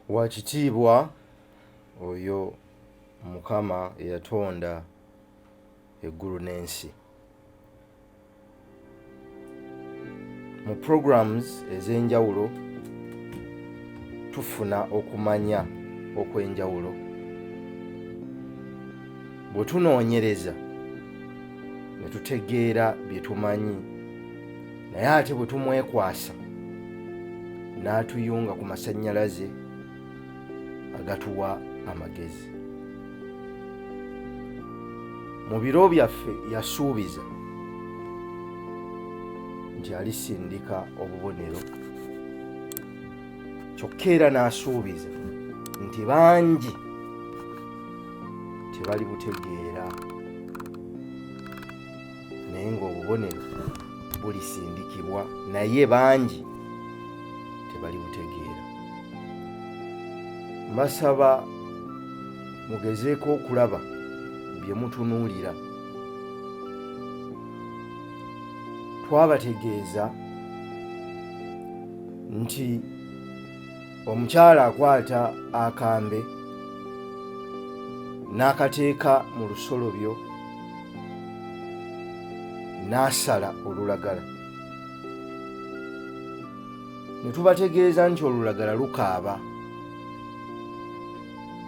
Wakitiibwa oyo Mukama eyatonda eggulu n'ensi. Mu programs ez'enjawulo tufuna okumanya okw'enjawulo. Bwe tunoonyereza ne tutegeera bye tumanyi, naye ate bwe tumwekwasa n'atuyunga ku masannyalaze agatuwa amagezi. Mu biro byaffe yasuubiza nti alisindika obubonero, kyokka era n'asuubiza nti bangi tebali butegeera, naye ng'obubonero bulisindikibwa naye bangi tebali butegeera. Mbasaba mugezeeko okulaba bye mutunuulira. Twabategeeza nti omukyala akwata akambe n'akateeka mu lusolobyo n'asala olulagala. Ne tubategeeza nti olulagala lukaaba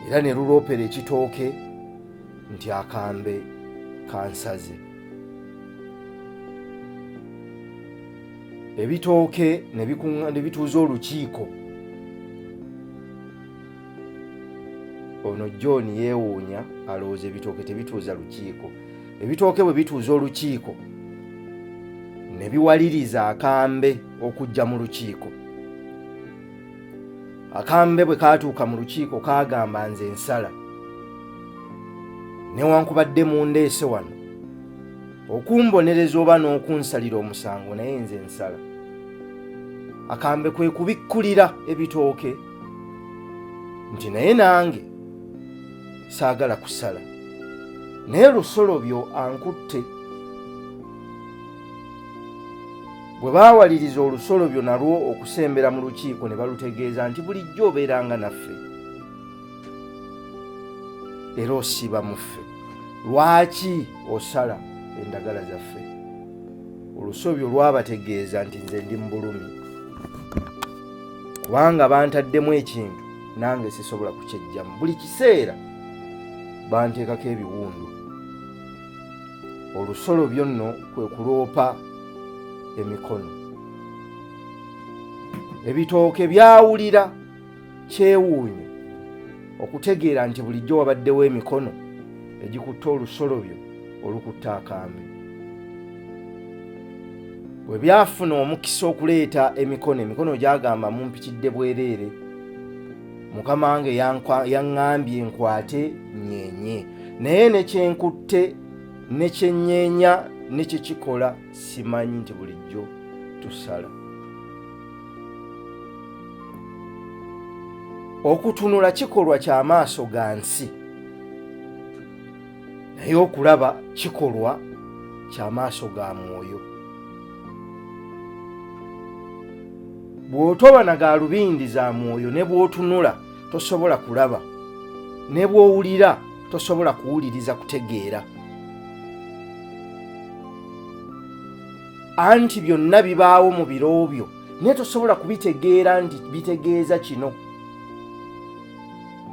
era ne luloopera ekitooke nti akambe kansaze. Ebitooke ne bituuza olukiiko. Ono John yeewuunya alowooza ebitooke tebituuza lukiiko. Ebitooke bwe bituuza olukiiko ne biwaliriza akambe okujja mu lukiiko. Akambe bwe kaatuuka mu lukiiko kaagamba nze nsala, newankubadde mundeese wano okumbonereza oba n'okunsalira omusango, naye nze nsala. Akambe kwe kubikkulira ebitooke nti naye nange saagala kusala, naye lusolobyo ankutte. Bwe baawaliriza olusolobyo nalwo okusembera mu lukiiko ne balutegeeza nti bulijjo obeeranga naffe era osiiba muffe, lwaki osala endagala zaffe? Olusobyo lwabategeeza nti nze ndi mu bulumi, kubanga bantaddemu ekintu nange sisobola kukyejjamu. Buli kiseera banteekako ebiwundu. Olusolobyo nno kwe kuloopa emikono. Ebitooke byawulira kyewuunyo okutegeera nti bulijjo wabaddewo emikono egikutta olusolobyo olukutta akambe. Bwe byafuna omukisa okuleeta emikono gyagamba mumpitidde bwereere, Mukama wange yaŋŋambye nkwate nnyenye, naye ne kyenkutte ne kyenyeenya ne kyekikola simanyi nti bulijjo tusala. Okutunula kikolwa kya maaso ga nsi, naye okulaba kikolwa kya maaso ga mwoyo. Bw'otoba na gaalubindi za mwoyo ne bw'otunula tosobola kulaba, ne bw'owulira tosobola kuwuliriza kutegeera. Anti byonna bibaawo mu biro byo naye tosobola kubitegeera nti bitegeeza kino.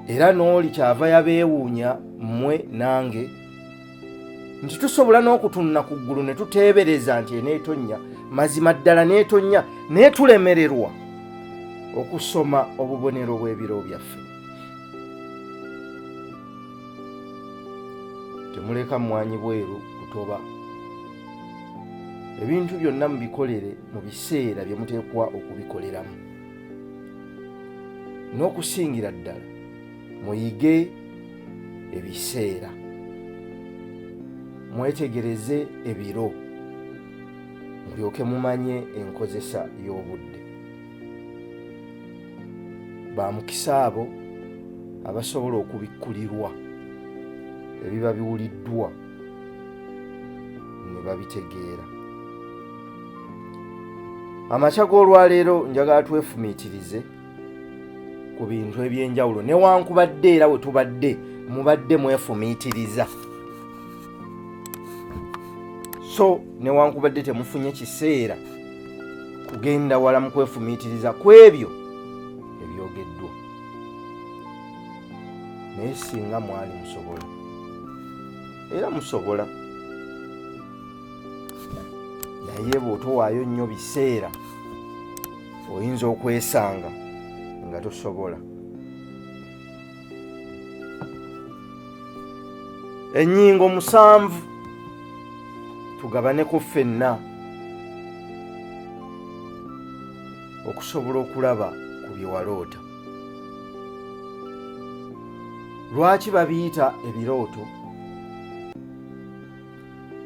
Era n'oli kyava yabeewuunya mmwe nange nti tusobola n'okutunula ku ggulu ne tuteebereza nti eneetonnya, mazima ddala neetonnya, naye tulemererwa okusoma obubonero bw'ebiro byaffe. Temuleka mmwanyi bweru kutoba. Ebintu byonna mubikolere mu biseera bye muteekwa okubikoleramu. N'okusingira ddala muyige ebiseera, mwetegereze ebiro, mulyoke mumanye enkozesa y'obudde. Bamukisa abo abasobola okubikkulirwa ebiba biwuliddwa ne babitegeera. Amakya g'olwaleero njagala twefumiitirize ku bintu ebyenjawulo newankubadde era we tubadde mubadde mwefumiitiriza. So newankubadde temufunye kiseera kugenda wala mu kwefumiitiriza ku ebyo ebyogeddwa, naye singa mwali musobola era musobola, naye bw'otowaayo nnyo biseera oyinza okwesanga nga tosobola. Ennyingo 7 tugabaneko ffenna okusobola okulaba ku bye waloota. Lwaki babiyita ebirooto?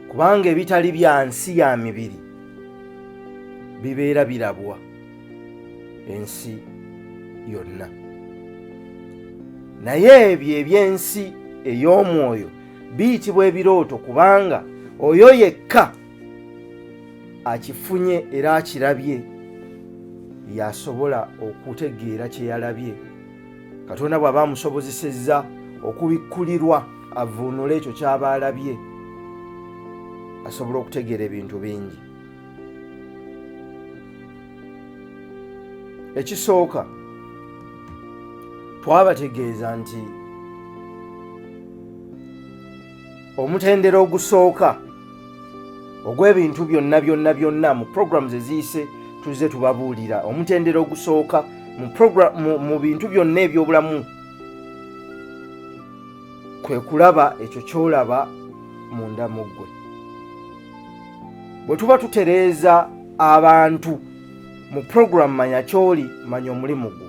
Kubanga ebitali bya nsi ya mibiri bibeera birabwa ensi yonna, naye ebyo eby'ensi ey'omwoyo biyitibwa ebirooto kubanga oyo yekka akifunye era akirabye yasobola okutegeera kye yalabye. Katonda bw'aba amusobozesezza okubikkulirwa avuunule ekyo ky'aba alabye, asobola okutegeera ebintu bingi. Ekisooka twabategeeza nti omutendera ogusooka ogw'ebintu byonna mu programs eziyise tuzze tubabuulira, omutendera ogusooka mu bintu byonna eby'obulamu kwe kulaba ekyo ky'olaba munda mu ggwe. Bwe tuba tutereeza abantu mu program manya kyoli manya omulimu gwo.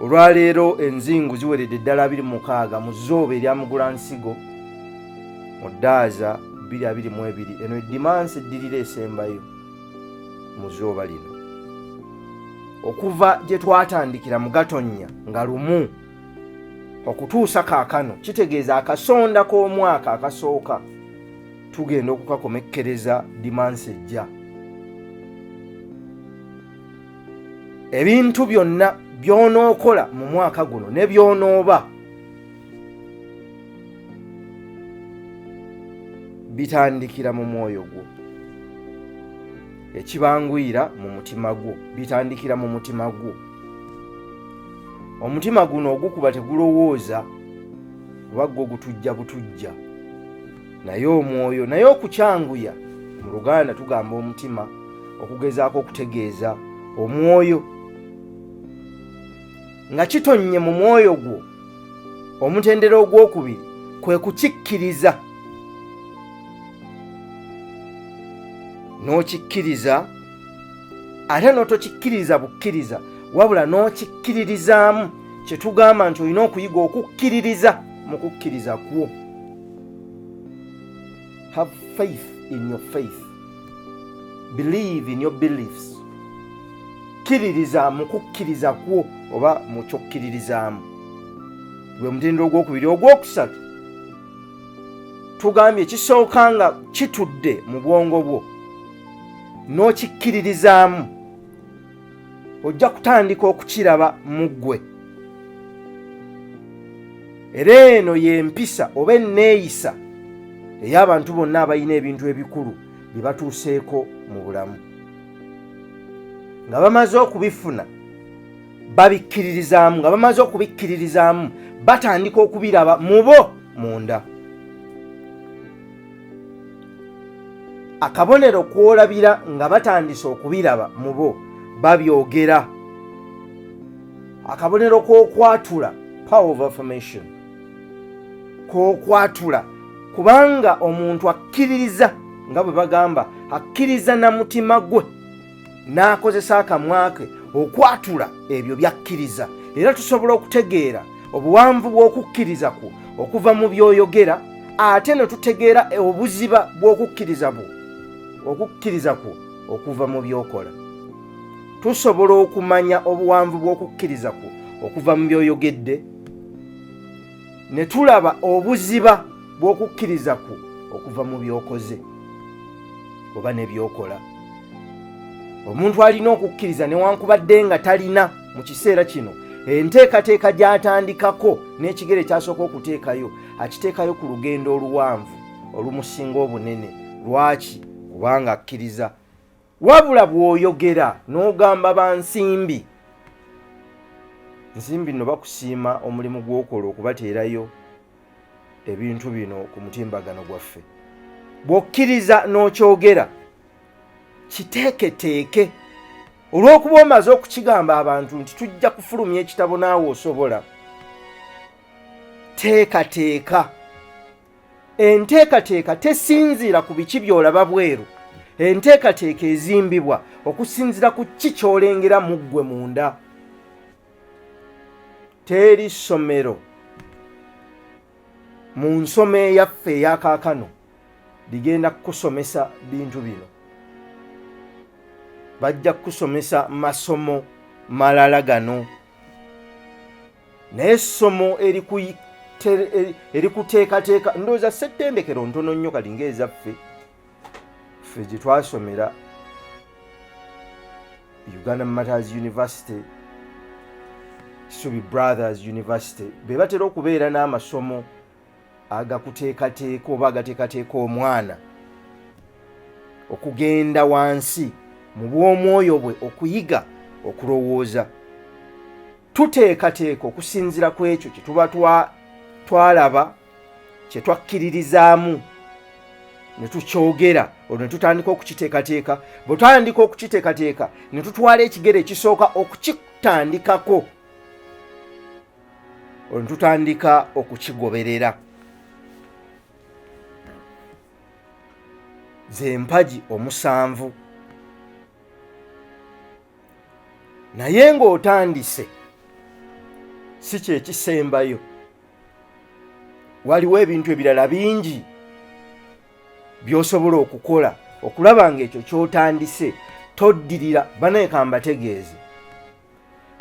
Olwaleero enzingu ziweredde ddala 26 mu zzooba erya Mugulansigo mu ddaaza 2022. Eno eddimansi eddirira esembayo mu zzooba lino. Okuva gye twatandikira mu Gatonnya nga lumu okutuusa kaakano, kitegeeza akasonda k'omwaka akasooka tugenda okukakomekkereza dimansi ejja. Ebintu byonna by'onookola mu mwaka guno ne by'onooba bitandikira mu mwoyo gwo. Ekibangwira mu mutima gwo bitandikira mu mutima gwo. Omutima guno ogukuba tegulowooza kuba gwo gutujja butujja, naye omwoyo naye okukyanguya. Mu Luganda tugamba omutima okugezaako okutegeeza omwoyo nga kitonnye mu mwoyo gwo. Omutendera ogwokubiri kwe kukikkiriza, n'okikkiriza ate n'otokikkiriza bukkiriza wabula n'okikkiririzaamu, kye tugamba nti olina okuyiga okukkiririza mu kukkiriza kwo. Have faith in your faith, believe in your beliefs. Kkiririza mu kukkiriza kwo oba mu kyokkiririzaamu. Gwe mutendera ogwokubiri. Ogwokusatu tugambye kisooka nga kitudde mu bwongo bwo n'okikkiririzaamu, ojja kutandika okukiraba mu ggwe. Era eno y'empisa oba enneeyisa ey'abantu bonna abalina ebintu ebikulu bye batuuseeko mu bulamu. Nga bamaze okubifuna babikkiririzaamu, nga bamaze okubikkiririzaamu batandika okubiraba mu bo munda. Akabonero kwolabira nga batandise okubiraba mu bo babyogera. Akabonero k'okwatula, power of affirmation, k'okwatula kubanga omuntu akkiririza nga bwe bagamba, akkiriza na mutima gwe n'akozesa akamwa ke okwatula ebyo byakkiriza. Era tusobola okutegeera obuwanvu bw'okukkiriza kwo okuva mu by'oyogera, ate ne tutegeera obuziba bw'okukkiriza bwo okukkiriza kwo okuva mu by'okola. Tusobola okumanya obuwanvu bw'okukkiriza kwo okuva mu by'oyogedde, ne tulaba obuziba bw'okukkiriza kwo okuva mu by'okoze oba ne by'okola. Omuntu alina okukkiriza newankubadde nga talina mu kiseera kino enteekateeka gy'atandikako n'ekigere kyasooka okuteekayo akiteekayo ku lugendo oluwanvu olumusinga obunene. Lwaki? Kubanga akkiriza. Wabula bw'oyogera n'ogamba bansimbi, nsimbi nno bakusiima omulimu gw'okola okubateerayo ebintu bino ku mutimbagano gwaffe. Bw'okkiriza n'okyogera kiteeketeeke. Olw'okuba omaze okukigamba abantu nti tujja kufulumya ekitabo naawe osobola, teekateeka. Enteekateeka tesinziira ku biki by'olaba bweru. Enteekateeka ezimbibwa okusinziira ku ki ky'olengera mu ggwe munda. Teri ssomero mu nsoma eyaffe eyakaakano ligenda kukusomesa bintu bino. Bajja kukusomesa masomo malala gano. Naye essomo erikuteekateeka, ndowooza ssettendekero ntono nnyo kati ng'ezaffe ffe gye twasomera Uganda Matters University, Kisubi Brothers University, be batera okubeera n'amasomo agakuteekateeka oba agateekateeka omwana okugenda wansi mu bw'omwoyo bwe, okuyiga okulowooza. Tuteekateeka okusinziira ku ekyo kye tuba twalaba, kye twakkiririzaamu ne tukyogera, olwo ne tutandika okukiteekateeka. Bwe tutandika okukiteekateeka ne tutwala ekigere ekisooka okukitandikako, olwo ne tutandika okukigoberera. Ze mpagi omusanvu. Naye ng'otandise si kye kisembayo. Waliwo ebintu ebirala bingi by'osobola okukola okulaba ng'ekyo ky'otandise toddirira. Banaye ka mbategeeze,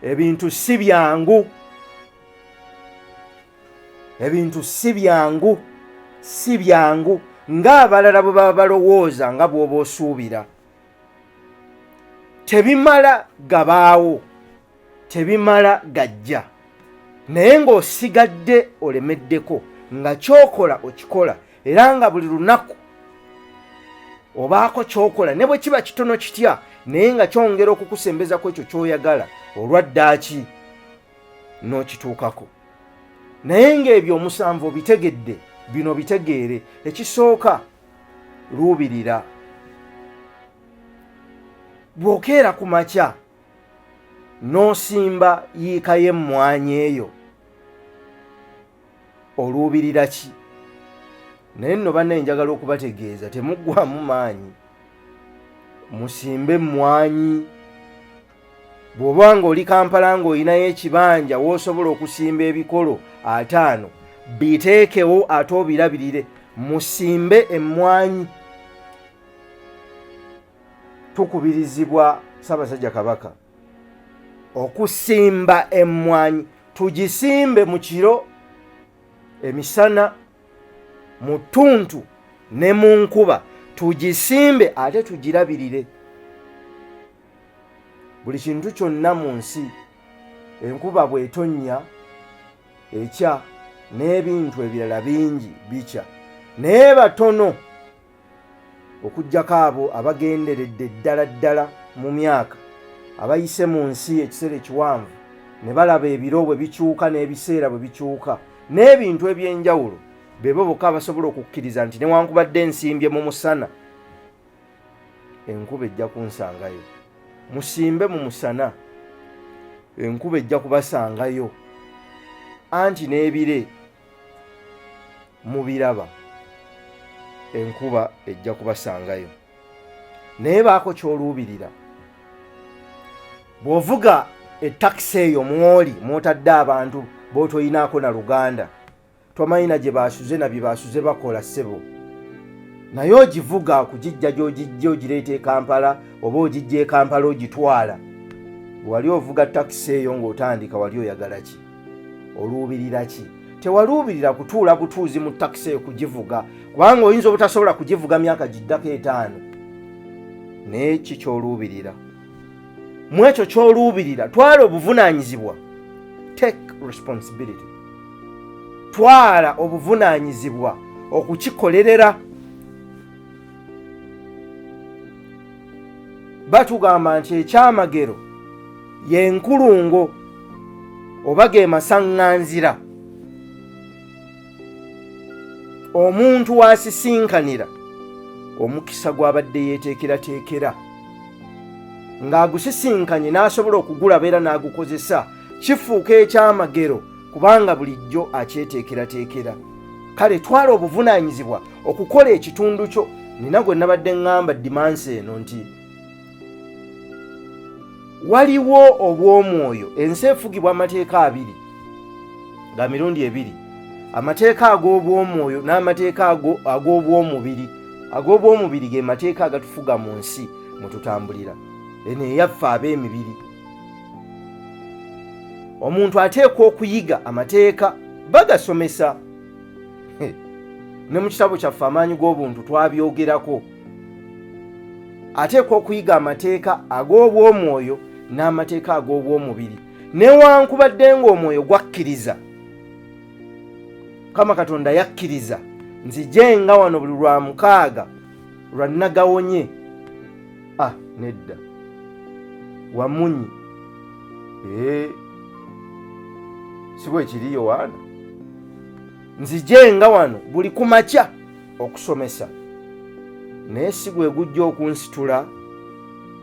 ebintu si byangu. Ebintu si byangu, si byangu ng'abalala bwe baba balowooza nga bw'oba osuubira. Tebimala gabaawo, tebimala gajja. Naye ng'osigadde olemeddeko nga ky'okola okikola, era nga buli lunaku obaako ky'okola, ne bwe kiba kitono kitya, naye nga kyongera okukusembeza ku ekyo ky'oyagala, olwaddaaki n'okituukako. Naye ng'ebyo omusanvu bitegedde, bino bitegeere. Ekisooka, luubirira. Bw'okeera ku makya n'osimba yiika y'emmwanyi eyo, oluubirira ki? Naye nno bannaye njagala okubategeeza, temuggwamu maanyi. Musimbe emmwanyi. Bw'oba nga oli Kampala ng'olinayo ekibanja w'osobola okusimba ebikolo 5, biteekewo ate obirabirire. Musimbe emmwanyi. Tukubirizibwa Ssaabasajja Kabaka okusimba emmwanyi. Tugisimbe mu kiro, emisana, mu ttuntu ne mu nkuba. Tugisimbe ate tugirabirire. Buli kintu kyonna mu nsi, enkuba bw'etonnya ekya, n'ebintu ebirala bingi bikya. Naye batono okuggyako abo abagenderedde ddala ddala mu myaka, abayise mu nsi ekiseera ekiwanvu ne balaba ebiro bwe bikyuka n'ebiseera bwe bikyuka n'ebintu eby'enjawulo, bebo bokka abasobola okukkiriza nti newankubadde ensimbye mu musana, enkuba ejja kunsangayo. Musimbe mu musana, enkuba ejja kubasangayo. Anti n'ebire mubiraba, enkuba ejja kubasangayo. Naye baako ky'oluubirira. Bw'ovuga ettakisi eyo mw'oli mw'otadde abantu b'otoyinaako na luganda, tomanyina gye baasuze na bye baasuze bakola ssebo. Naye ogivuga kugijja gy'ogijja ogireeta e Kampala oba ogijja e Kampala ogitwala. Wali ovuga takisi eyo ng'otandika, wali oyagala ki? Oluubirira ki? Tewaluubirira kutuula butuuzi mu takisi eyo kugivuga, kubanga oyinza obutasobola kugivuga myaka giddako 5. Naye ki ky'oluubirira? Mu ekyo ky'oluubirira twala obuvunaanyizibwa take responsibility. Twala obuvunaanyizibwa okukikolerera. Batugamba nti ekyamagero y'enkulungo oba ge masaŋŋanzira omuntu wasisinkanira omukisa gw'abadde yeeteekerateekera ng'agusisinkanye n'asobola okugulaba era n'agukozesa, kifuuka ekyamagero kubanga bulijjo akyeteekerateekera. Kale twala obuvunaanyizibwa okukola ekitundu kyo. Nina gwe nabadde ŋŋamba dimansi eno nti waliwo obw'omwoyo. Ensi efugibwa amateeka abiri ga mirundi ebiri, amateeka ag'obw'omwoyo n'amateeka ag'obw'omubiri. Ag'obw'omubiri ge mateeka agatufuga mu nsi mwe tutambulira, eno eyaffe ab'emibiri. Omuntu ateekwa okuyiga amateeka, bagasomesa. Ne mu kitabo kyaffe amaanyi g'obuntu twabyogerako. Ateekwa okuyiga amateeka ag'obw'omwoyo n'amateeka ag'obw'omubiri. Newankubadde ng'omwoyo gwakkiriza, Mukama Katonda yakkiriza nzije nga wano buli lwa mukaaga lwa nagawonye. Nedda wamunyi si bwe kiri Yowaana. Nzije nga wano buli kumakya okusomesa. Naye si gwe gujja okunsitula.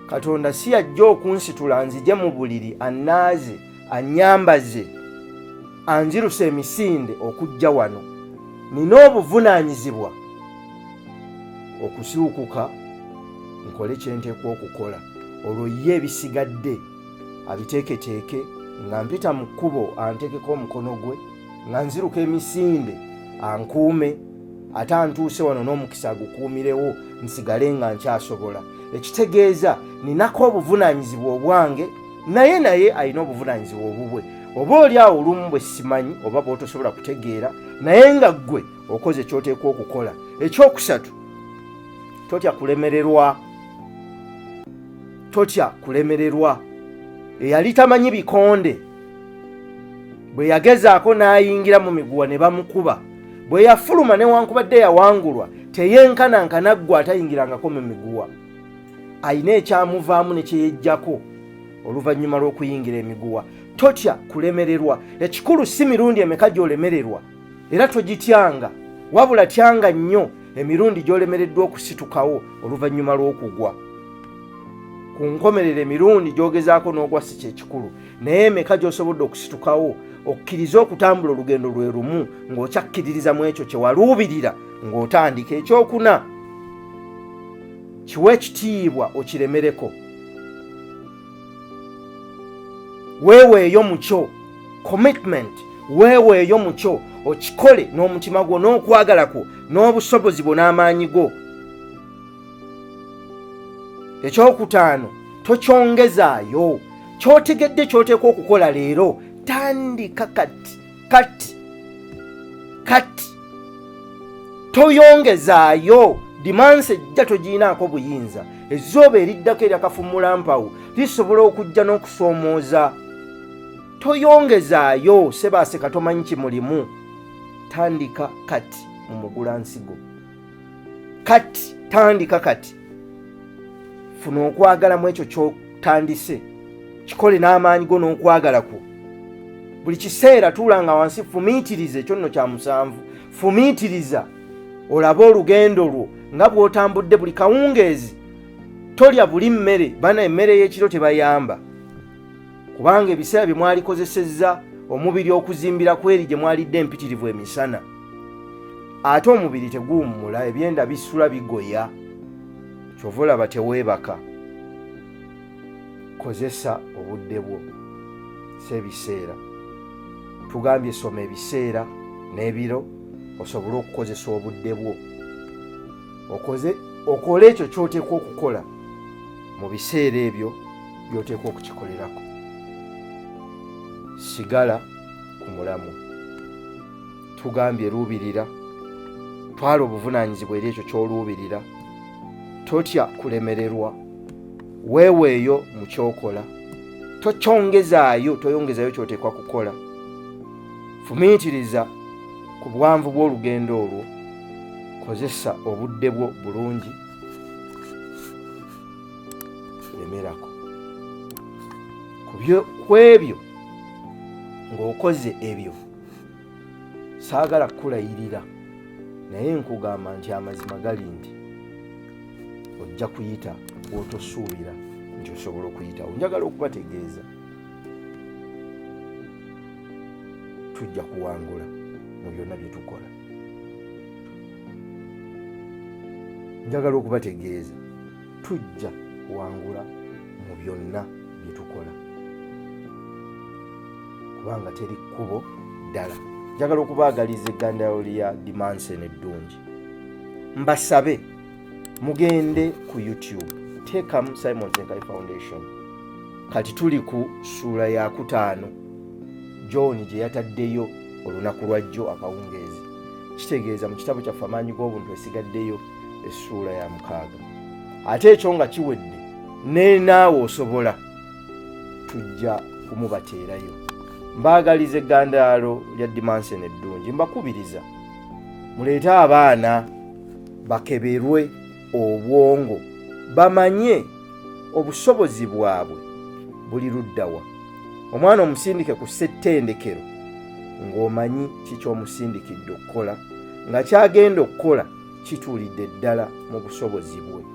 Katonda si yajja okunsitula nzije mu buliri annaaze annyambaze anziruse emisinde okujja wano. Nina obuvunaanyizibwa okusiukuka nkole kye nteekwa okukola. Olwo ye ebisigadde abiteeketeeke, nga mpita mu kkubo anteekeko omukono gwe, nga nziruka emisinde ankuume, ate antuuse wano n'omukisa agukuumirewo nsigale nga nkyasobola. Ekitegeeza ninako obuvunaanyizibwa obwange, naye alina obuvunaanyizibwa obubwe. Oba oli awo olumu bwe simanyi oba bw'otosobola kutegeera, naye nga ggwe okoze ky'oteekwa okukola. Ekyokusatu, totya kulemererwa. Totya kulemererwa. Eyali tamanyi bikonde bwe yagezaako n'ayingira mu miguwa ne bamukuba, bwe yafuluma newankubadde yawangulwa, teyenkanankana ggwe atayingirangako mu miguwa. Ayina ekyamuvaamu ne kye yejjako oluvannyuma lw'okuyingira emiguwa. Totya kulemererwa. Ekikulu si mirundi emeka gy'olemererwa, era togityanga, wabula tyanga nnyo emirundi gy'olemereddwa okusitukawo oluvannyuma lw'okugwa. Ku nkomerero emirundi gy'ogezaako n'ogwa si kyekikulu, naye emeka gy'osobodde okusitukawo okkiriza okutambula olugendo lwe lumu ng'okyakkiririza mu ekyo kye waluubirira ng'otandika. Ekyokuna, kiwe ekitiibwa okiremereko. Weeweeyo mu kyo, commitment, weeweeyo mu kyo, okikole n'omutima gwo n'okwagala kwo n'obusobozi bwo n'amaanyi go. Ekyokutaano, tokyongezaayo. Ky'otegedde ky'oteekwa okukola leero, tandika kati. Toyongezaayo. Dimansi ejja togiinaako buyinza. Ezzooba eriddako eryakafumulampawu lisobola okujja n'okusoomooza. Toyongezaayo. Sebaaseka tomanyi kimulimu. Tandika kati mu mugulansigo. Tandika kati. Funa okwagala mu ekyo ky'otandise. Kikole n'amaanyi go n'okwagala kwo. Buli kiseera tuulanga wansi, fumiitiriza. Ekyo nno kya musanvu. Fumiitiriza olabe olugendo lwo nga bw'otambudde buli kawungeezi. Tolya buli mmere. Bana emmere y'ekiro tebayamba, kubanga ebiseera bye mwalikozesezza omubiri okuzimbira kweri gye mwalidde empitirivu emisana. Ate omubiri teguwummula, ebyenda bisula bigoya. Kyova olaba teweebaka. Kozesa obudde bwo, si ebiseera. Tugambye soma ebiseera n'ebiro osobole okukozesa obudde bwo. Okole ekyo ky'oteekwa okukola mu biseera ebyo by'oteekwa okukikolerako. Sigala ku mulamu. Tugambye luubirira. Twala obuvunaanyizibwa eri ekyo ky'oluubirira. Totya kulemererwa. Weeweeyo mu kyokola. Toyongezaayo ky'oteekwa kukola. fumiitiriza ku bwanvu bw'olugendo olwo, kozesa obudde bwo bulungi, lemerako ku ebyo. Ng'okoze ebyo, saagala kulayirira, naye nkugamba nti amazima gali nti ojja kuyita bw'otosuubira nti osobola okuyitawo. Njagala okubategeeza tujja kuwangula mu byonna bye tukola. Njagala okubategeeza tujja kuwangula mu byonna bye tukola, kubanga teri kkubo ddala. Njagala okubaagaliza eggandalo lya Dimansen eddungi. Mbasabe mugende ku YouTube, teekamu Simon Ssenkaayi Foundation. Kati tuli ku ssuula ya 5 John gye yataddeyo olunaku lwa jjo akawungeezi. Kitegeeza mu kitabo kyaffe Amaanyi g'Obuntu esigaddeyo essuula ya 6. Ate ekyo nga kiwedde, ne naawe osobola, tujja kumubateerayo. Mbaagaliza eggandalo lya Dimansen eddungi. Mbakubiriza muleete abaana bakeberwe obwongo, bamanye obusobozi bwabwe buli luddawa. Omwana omusindike ku ssettendekero ng'omanyi kiki omusindikidde okukola, nga kyagenda okukola kituulidde ddala mu busobozi bwe.